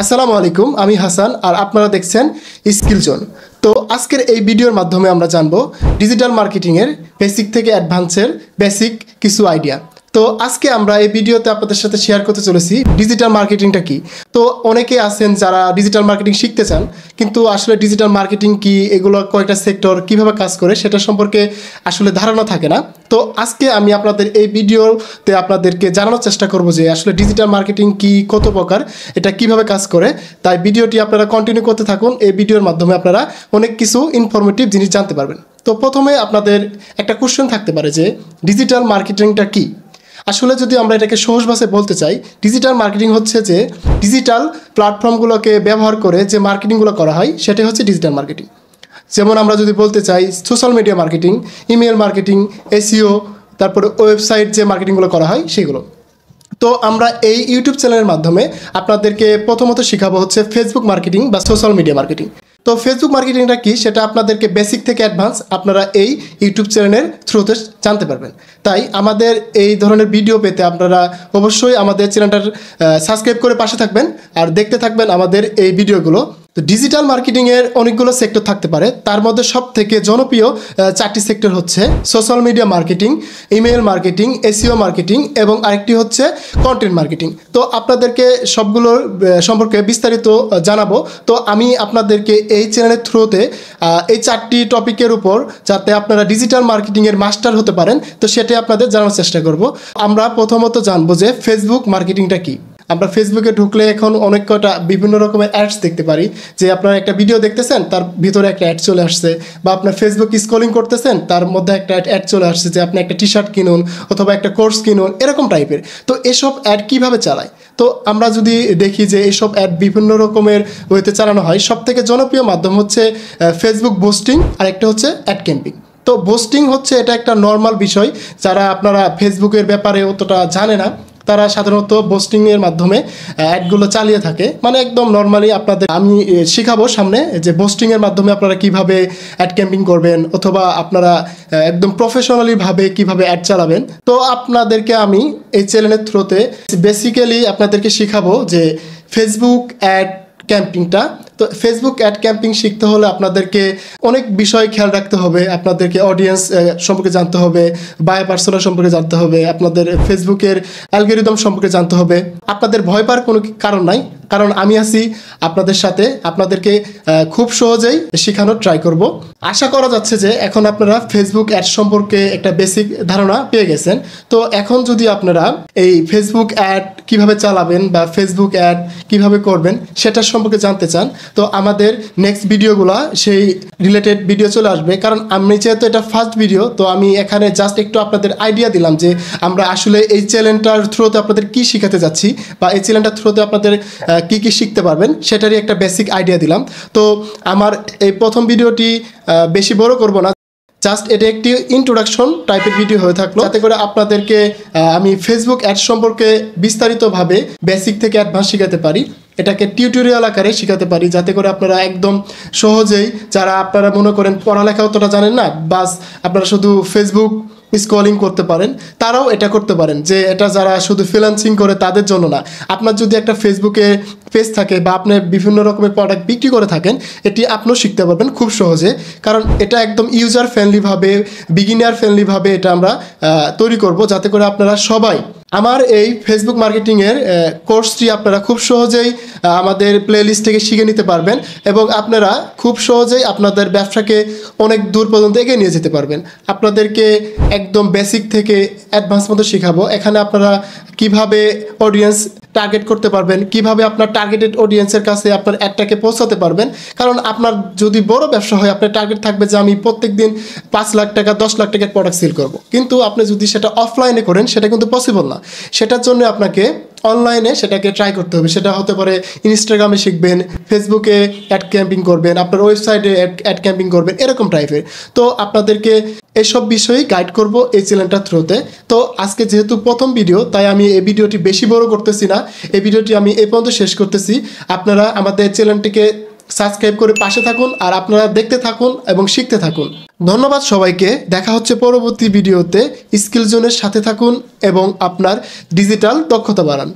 আসসালামু আলাইকুম, আমি হাসান আর আপনারা দেখছেন স্কিল জোন। তো আজকের এই ভিডিওর মাধ্যমে আমরা জানবো ডিজিটাল মার্কেটিংয়ের বেসিক থেকে অ্যাডভান্সের বেসিক কিছু আইডিয়া। তো আজকে আমরা এই ভিডিওতে আপনাদের সাথে শেয়ার করতে চলেছি ডিজিটাল মার্কেটিংটা কি। তো অনেকে আছেন যারা ডিজিটাল মার্কেটিং শিখতে চান, কিন্তু আসলে ডিজিটাল মার্কেটিং কি, এগুলো কয়েকটা সেক্টর কিভাবে কাজ করে সেটা সম্পর্কে আসলে ধারণা থাকে না। তো আজকে আমি আপনাদের এই ভিডিওতে আপনাদেরকে জানানোর চেষ্টা করব যে আসলে ডিজিটাল মার্কেটিং কি, কত প্রকার, এটা কিভাবে কাজ করে। তাই ভিডিওটি আপনারা কন্টিনিউ করতে থাকুন। এই ভিডিওর মাধ্যমে আপনারা অনেক কিছু ইনফরমেটিভ জিনিস জানতে পারবেন। তো প্রথমে আপনাদের একটা কোশ্চেন থাকতে পারে যে ডিজিটাল মার্কেটিংটা কি। আসলে যদি আমরা এটাকে সহজ ভাষায় বলতে চাই, ডিজিটাল মার্কেটিং হচ্ছে যে ডিজিটাল প্ল্যাটফর্মগুলোকে ব্যবহার করে যে মার্কেটিংগুলো করা হয় সেটাই হচ্ছে ডিজিটাল মার্কেটিং। যেমন আমরা যদি বলতে চাই social media marketing, email marketing, SEO, তারপরে ওয়েবসাইট যে মার্কেটিংগুলো করা হয় সেগুলো। তো আমরা এই ইউটিউব চ্যানেলের মাধ্যমে আপনাদেরকে প্রথমত শেখাবো হচ্ছে ফেসবুক মার্কেটিং বা সোশ্যাল মিডিয়া মার্কেটিং। তো ফেসবুক মার্কেটিংটা কি সেটা আপনাদেরকে বেসিক থেকে অ্যাডভান্স আপনারা এই ইউটিউব চ্যানেলের থ্রুতে জানতে পারবেন। তাই আমাদের এই ধরনের ভিডিও পেতে আপনারা অবশ্যই আমাদের চ্যানেলটার সাবস্ক্রাইব করে পাশে থাকবেন আর দেখতে থাকবেন আমাদের এই ভিডিওগুলো। তো ডিজিটাল মার্কেটিংয়ের অনেকগুলো সেক্টর থাকতে পারে, তার মধ্যে সব থেকে জনপ্রিয় চারটি সেক্টর হচ্ছে social media marketing, email marketing, SEO marketing এবং আরেকটি হচ্ছে কন্টেন্ট মার্কেটিং। তো আপনাদেরকে সবগুলোর সম্পর্কে বিস্তারিত জানাবো। তো আমি আপনাদেরকে এই চ্যানেলের থ্রুতে এই চারটি টপিকের উপর যাতে আপনারা ডিজিটাল মার্কেটিংয়ের মাস্টার হতে পারেন, তো সেটাই আপনাদের জানার চেষ্টা করব। আমরা প্রথমত জানবো যে ফেসবুক মার্কেটিংটা কী। আমরা ফেসবুকে ঢুকলে এখন অনেক কটা বিভিন্ন রকমের অ্যাডস দেখতে পারি, যে আপনারা একটা ভিডিও দেখতেছেন তার ভিতরে একটা অ্যাড চলে আসছে, বা আপনার ফেসবুক স্ক্রলিং করতেছেন তার মধ্যে একটা অ্যাড চলে আসছে যে আপনি একটা টি শার্ট কিনুন অথবা একটা কোর্স কিনুন, এরকম টাইপের। তো এসব অ্যাড কিভাবে চালায়, তো আমরা যদি দেখি যে এইসব অ্যাড বিভিন্ন রকমের ওয়েতে চালানো হয়। সব থেকে জনপ্রিয় মাধ্যম হচ্ছে ফেসবুক বুস্টিং, আর একটা হচ্ছে অ্যাড ক্যাম্পিং। তো বুস্টিং হচ্ছে এটা একটা নর্মাল বিষয়, যারা আপনারা ফেসবুকের ব্যাপারে অতটা জানে না তারা সাধারণত বুস্টিংয়ের মাধ্যমে অ্যাডগুলো চালিয়ে থাকে। মানে একদম নর্মালি আপনাদের আমি শেখাবো সামনে যে বুস্টিংয়ের মাধ্যমে আপনারা কিভাবে অ্যাড ক্যাম্পিং করবেন, অথবা আপনারা একদম প্রফেশনালিভাবে কিভাবে অ্যাড চালাবেন। তো আপনাদেরকে আমি এই চ্যানেলের থ্রুতে বেসিক্যালি আপনাদেরকে শেখাবো যে ফেসবুক অ্যাড ক্যাম্পিংটা। তো ফেসবুক অ্যাড ক্যাম্পিং শিখতে হলে আপনাদেরকে অনেক বিষয় খেয়াল রাখতে হবে। আপনাদেরকে অডিয়েন্স সম্পর্কে জানতে হবে, বায়ার পার্সোনা সম্পর্কে জানতে হবে, আপনাদের ফেসবুকের অ্যালগরিদম সম্পর্কে জানতে হবে। আপনাদের ভয় পাওয়ার কোনো কারণ নাই, কারণ আমি আছি আপনাদের সাথে। আপনাদেরকে খুব সহজেই শেখানোর ট্রাই করব। আশা করা যাচ্ছে যে এখন আপনারা ফেসবুক অ্যাড সম্পর্কে একটা বেসিক ধারণা পেয়ে গেছেন। তো এখন যদি আপনারা এই ফেসবুক অ্যাড কিভাবে চালাবেন বা ফেসবুক অ্যাড কিভাবে করবেন সেটা সম্পর্কে জানতে চান, তো আমাদের নেক্সট ভিডিওগুলো সেই রিলেটেড ভিডিও চলে আসবে। কারণ আমি যেহেতু এটা ফার্স্ট ভিডিও, তো আমি এখানে জাস্ট একটু আপনাদের আইডিয়া দিলাম যে আমরা আসলে এই চ্যানেলটার থ্রুতে আপনাদের কি শেখাতে যাচ্ছি, বা এই চ্যানেলটার থ্রুতে আপনাদের কি কি শিখতে পারবেন সেটারই একটা বেসিক আইডিয়া দিলাম। তো আমার এই প্রথম ভিডিওটি বেশি বড় করব না, জাস্ট এটা একটি ইন্ট্রোডাকশন টাইপের ভিডিও হয়ে থাকলো, যাতে করে আপনাদেরকে আমি ফেসবুক অ্যাড সম্পর্কে বিস্তারিতভাবে বেসিক থেকে অ্যাডভান্স শেখাতে পারি। এটাকে টিউটোরিয়াল আকারে শেখাতে পারি, যাতে করে আপনারা একদম সহজেই, যারা আপনারা মনে করেন পড়ালেখা অতটা জানেন না, বাস আপনারা শুধু ফেসবুক স্ক্রলিং করতে পারেন, তারাও এটা করতে পারেন। যে এটা যারা শুধু ফ্রিল্যান্সিং করে তাদের জন্য না। আপনার যদি একটা ফেসবুকে পেজ থাকে বা আপনি বিভিন্ন রকমের প্রোডাক্ট বিক্রি করে থাকেন, এটি আপনিও শিখতে পারবেন খুব সহজে। কারণ এটা একদম ইউজার ফ্রেন্ডলিভাবে, বিগিনার ফ্রেন্ডলিভাবে এটা আমরা তৈরি করব, যাতে করে আপনারা সবাই আমার এই ফেসবুক মার্কেটিংয়ের কোর্সটি আপনারা খুব সহজেই আমাদের প্লেলিস্ট থেকে শিখে নিতে পারবেন, এবং আপনারা খুব সহজেই আপনাদের ব্যবসাকে অনেক দূর পর্যন্ত এগিয়ে নিয়ে যেতে পারবেন। আপনাদেরকে একদম বেসিক থেকে অ্যাডভান্স মতো শেখাবো। এখানে আপনারা কিভাবে অডিয়েন্স টার্গেট করতে পারবেন, কিভাবে আপনার টার্গেটেড অডিয়েন্সের কাছে আপনার অ্যাডটাকে পৌঁছাতে পারবেন। কারণ আপনার যদি বড় ব্যবসা হয়, আপনার টার্গেট থাকবে যে আমি প্রত্যেক দিন 5 লাখ টাকা 10 লাখ টাকার প্রোডাক্ট সেল করব, কিন্তু আপনি যদি সেটা অফলাইনে করেন সেটা কিন্তু পসিবল না। সেটার জন্য আপনাকে অনলাইনে সেটাকে ট্রাই করতে হবে। সেটা হতে পারে ইনস্টাগ্রামে শিখবেন, ফেসবুকে অ্যাড ক্যাম্পিং করবেন, আপনার ওয়েবসাইটে অ্যাড ক্যাম্পিং করবেন, এরকম টাইপের। তো আপনাদেরকে এসব বিষয়েই গাইড করব এই চ্যানেলটার থ্রুতে। তো আজকে যেহেতু প্রথম ভিডিও, তাই আমি এই ভিডিওটি বেশি বড় করতেছি না, এই ভিডিওটি আমি এই পর্যন্ত শেষ করতেছি। আপনারা আমাদের চ্যানেলটিকে সাবস্ক্রাইব করে পাশে থাকুন, আর আপনারা দেখতে থাকুন এবং শিখতে থাকুন। ধন্যবাদ সবাইকে। দেখা হচ্ছে পরবর্তী ভিডিওতে। স্কিল জোনের সাথে থাকুন এবং আপনার ডিজিটাল দক্ষতা বাড়ান।